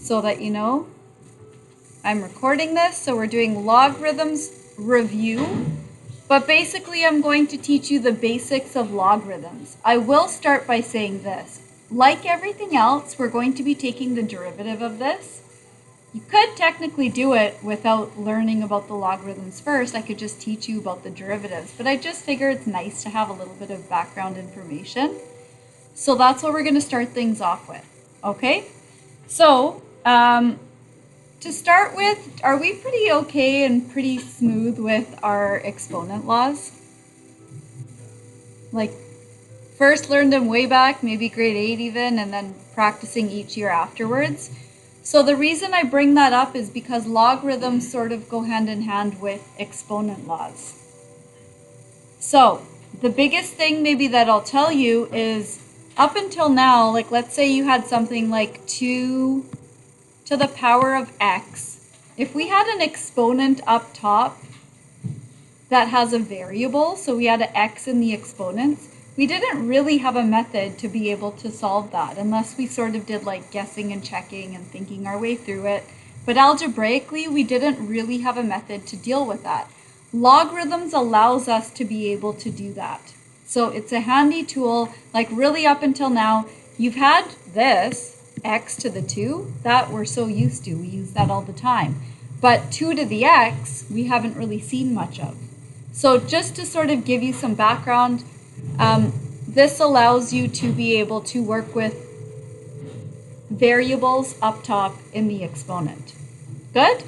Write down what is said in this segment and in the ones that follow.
so that you know, I'm recording this, so we're doing logarithms review. But basically, I'm going to teach you the basics of logarithms. I will start by saying this. Like everything else, we're going to be taking the derivative of this. You could technically do it without learning about the logarithms first. I could just teach you about the derivatives, but I just figure it's nice to have a little bit of background information. So that's what we're going to start things off with, okay? So, to start with, are we pretty okay and pretty smooth with our exponent laws? Like, first learned them way back, maybe grade 8 even, and then practicing each year afterwards. So the reason I bring that up is because logarithms sort of go hand in hand with exponent laws. So the biggest thing maybe that I'll tell you is up until now, like let's say you had something like 2 to the power of x. If we had an exponent up top that has a variable, so we had an x in the exponents, we didn't really have a method to be able to solve that unless we sort of did like guessing and checking and thinking our way through it. But algebraically, we didn't really have a method to deal with that. Logarithms allows us to be able to do that. So it's a handy tool, like really up until now, you've had this, x to the 2, that we're so used to. We use that all the time. But 2 to the x, we haven't really seen much of. So just to sort of give you some background, this allows you to be able to work with variables up top in the exponent. Good?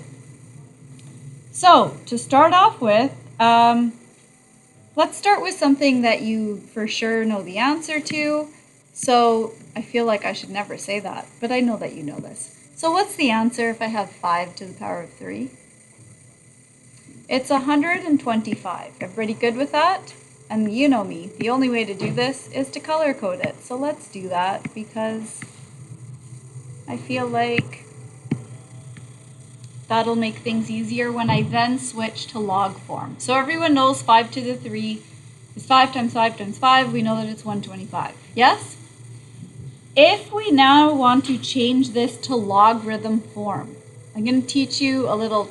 So to start off with, let's start with something that you for sure know the answer to. So I feel like I should never say that, but I know that you know this. So what's the answer if I have 5 to the power of 3? It's 125. Everybody good with that? And you know me, the only way to do this is to color code it. So let's do that because I feel like that'll make things easier when I then switch to log form. So everyone knows 5 to the 3 is 5 times 5 times 5. We know that it's 125. Yes? If we now want to change this to logarithm form, I'm going to teach you a little,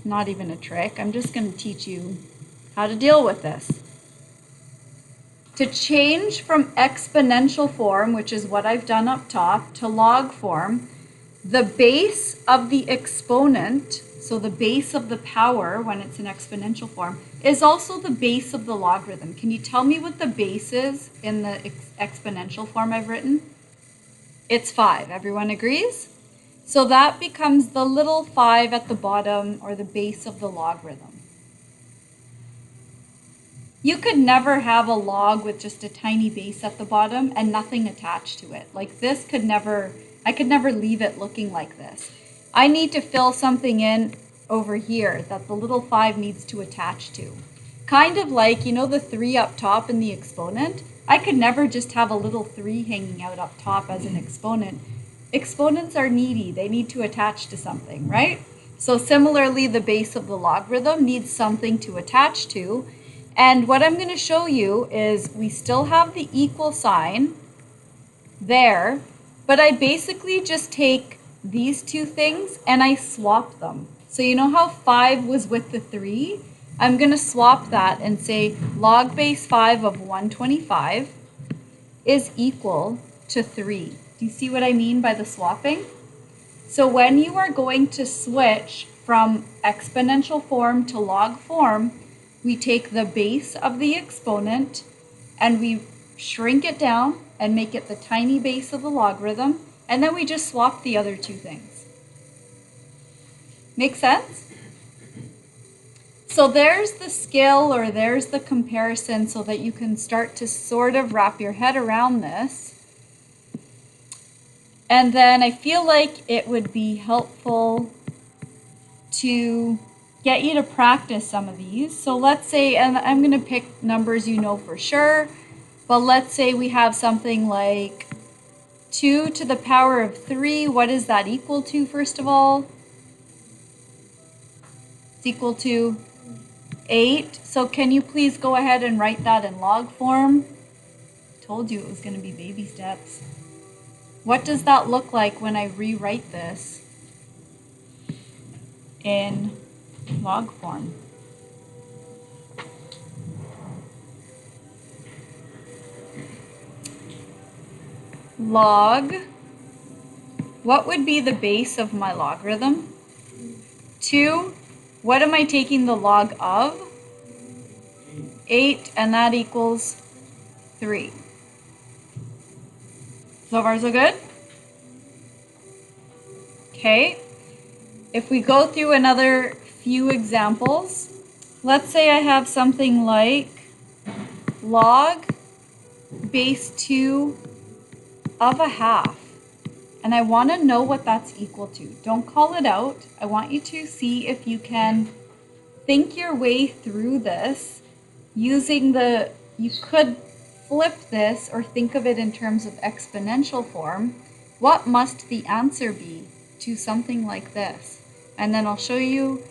not even a trick, I'm just going to teach you how to deal with this. To change from exponential form, which is what I've done up top, to log form, the base of the exponent, so the base of the power when it's in exponential form, is also the base of the logarithm. Can you tell me what the base is in the exponential form I've written? It's 5. Everyone agrees? So that becomes the little 5 at the bottom, or the base of the logarithm. You could never have a log with just a tiny base at the bottom and nothing attached to it. Like this could never, I could never leave it looking like this. I need to fill something in over here that the little 5 needs to attach to. Kind of like, you know, the 3 up top in the exponent? I could never just have a little 3 hanging out up top as an exponent. Exponents are needy. They need to attach to something, right? So similarly, the base of the logarithm needs something to attach to. And what I'm going to show you is we still have the equal sign there, but I basically just take these two things and I swap them. So you know how 5 was with the 3? I'm going to swap that and say log base 5 of 125 is equal to 3. Do you see what I mean by the swapping? So when you are going to switch from exponential form to log form, we take the base of the exponent and we shrink it down and make it the tiny base of the logarithm, and then we just swap the other two things. Make sense? So there's the skill, or there's the comparison, so that you can start to sort of wrap your head around this. And then I feel like it would be helpful to get you to practice some of these. So let's say, and I'm going to pick numbers you know for sure, but let's say we have something like 2 to the power of 3. What is that equal to, first of all? It's equal to 8. So can you please go ahead and write that in log form? Told you it was going to be baby steps. What does that look like when I rewrite this in log form? Log, what would be the base of my logarithm? 2, what am I taking the log of? 8, and that equals 3. So far so good? Okay, if we go through another few examples, let's say I have something like log base 2 of a half, and I want to know what that's equal to. Don't call it out. I want you to see if you can think your way through this using you could flip this or think of it in terms of exponential form. What must the answer be to something like this? And then I'll show you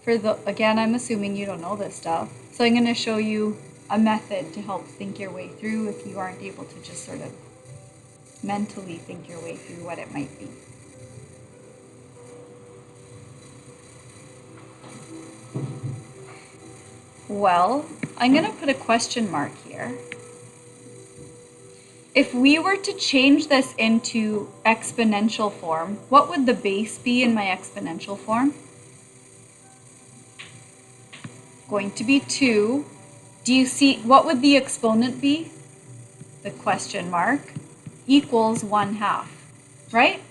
again, I'm assuming you don't know this stuff. So I'm going to show you a method to help think your way through if you aren't able to just sort of mentally think your way through what it might be. Well, I'm going to put a question mark here. If we were to change this into exponential form, what would the base be in my exponential form? Going to be 2. Do you see, what would the exponent be? The question mark equals 1/2, right?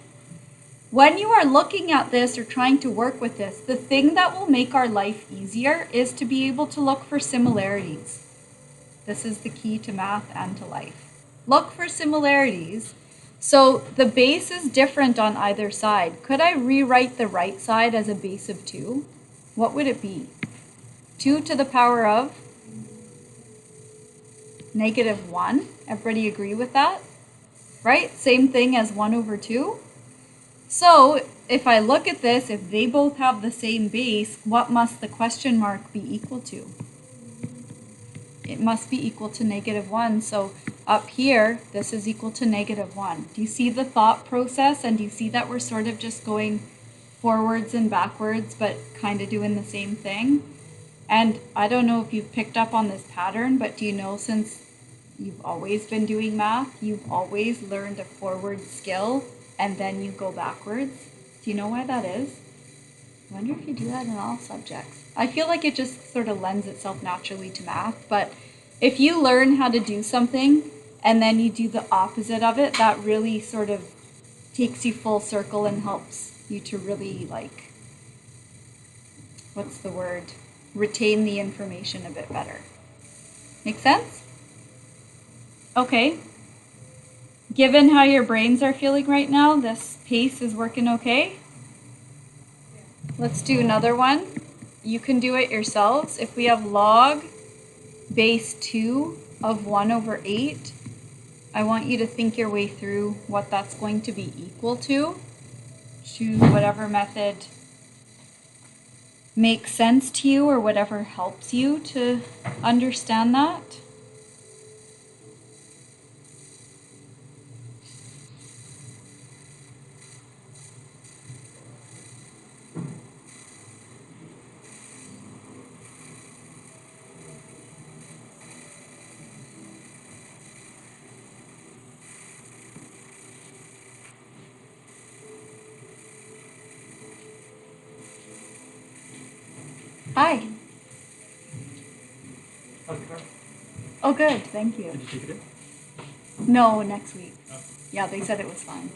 When you are looking at this or trying to work with this, the thing that will make our life easier is to be able to look for similarities. This is the key to math and to life. Look for similarities. So the base is different on either side. Could I rewrite the right side as a base of 2? What would it be? 2 to the power of -1. Everybody agree with that? Right? Same thing as 1/2. So if I look at this, if they both have the same base, what must the question mark be equal to? It must be equal to -1. So up here, this is equal to -1. Do you see the thought process? And do you see that we're sort of just going forwards and backwards, but kind of doing the same thing? And I don't know if you've picked up on this pattern, but do you know, since you've always been doing math, you've always learned a forward skill and then you go backwards? Do you know why that is? I wonder if you do that in all subjects. I feel like it just sort of lends itself naturally to math, but if you learn how to do something and then you do the opposite of it, that really sort of takes you full circle and helps you to really, like, what's the word? Retain the information a bit better. Make sense? Okay. Given how your brains are feeling right now, this pace is working okay? Let's do another one. You can do it yourselves. If we have log base 2 of 1/8, I want you to think your way through what that's going to be equal to. Choose whatever method makes sense to you or whatever helps you to understand that. Hi. Oh, good. Thank you. Did you take it in? No, next week. Oh. Yeah, they said it was fine.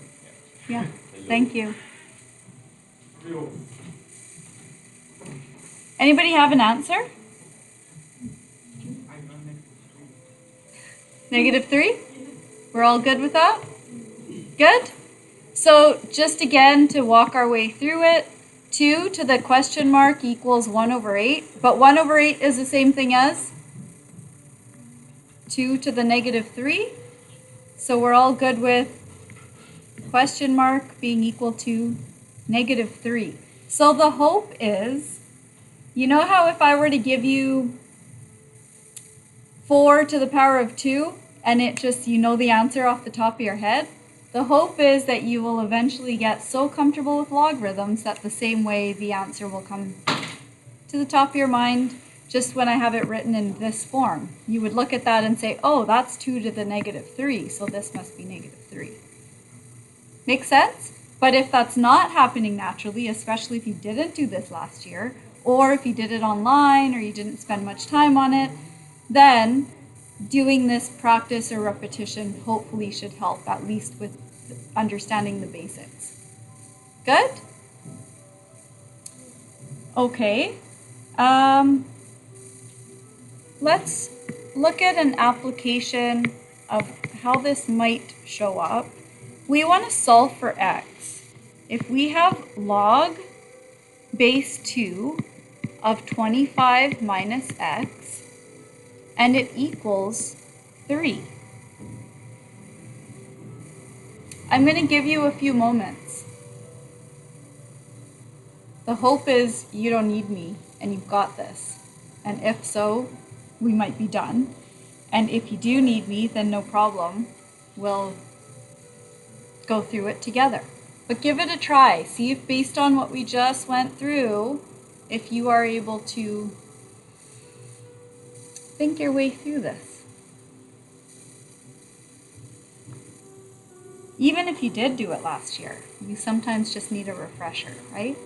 Yeah. Thank you. Anybody have an answer? -3? We're all good with that? Good? So just again to walk our way through it, 2 to the question mark equals 1/8, but 1/8 is the same thing as 2 to the -3. So we're all good with question mark being equal to -3. So the hope is, you know how if I were to give you 4 to the power of 2 and it just, you know the answer off the top of your head? The hope is that you will eventually get so comfortable with logarithms that the same way the answer will come to the top of your mind just when I have it written in this form. You would look at that and say, oh, that's 2 to the negative 3, so this must be negative 3. Make sense? But if that's not happening naturally, especially if you didn't do this last year, or if you did it online or you didn't spend much time on it, then doing this practice or repetition hopefully should help, at least with understanding the basics. Good? Okay. Let's look at an application of how this might show up. We want to solve for x. If we have log base 2 of 25 minus x, and it equals 3. I'm going to give you a few moments. The hope is you don't need me and you've got this. And if so, we might be done. And if you do need me, then no problem. We'll go through it together. But give it a try. See if based on what we just went through, if you are able to think your way through this. Even if you did do it last year, you sometimes just need a refresher, right?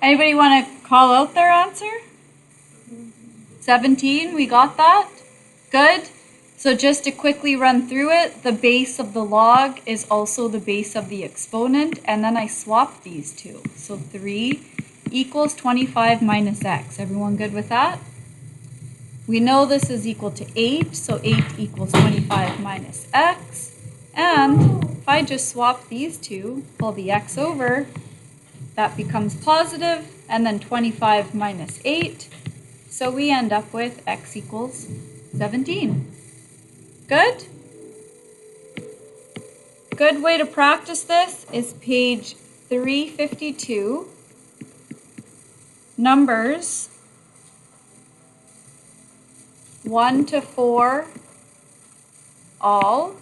Anybody want to call out their answer? 17, we got that? Good. So just to quickly run through it, the base of the log is also the base of the exponent, and then I swapped these two. So 3 equals 25 minus x. Everyone good with that? We know this is equal to 8, so 8 equals 25 minus x. And if I just swap these two, pull the x over, that becomes positive, and then 25 minus 8. So we end up with x equals 17. Good? Good way to practice this is page 352, numbers 1 to 4 all,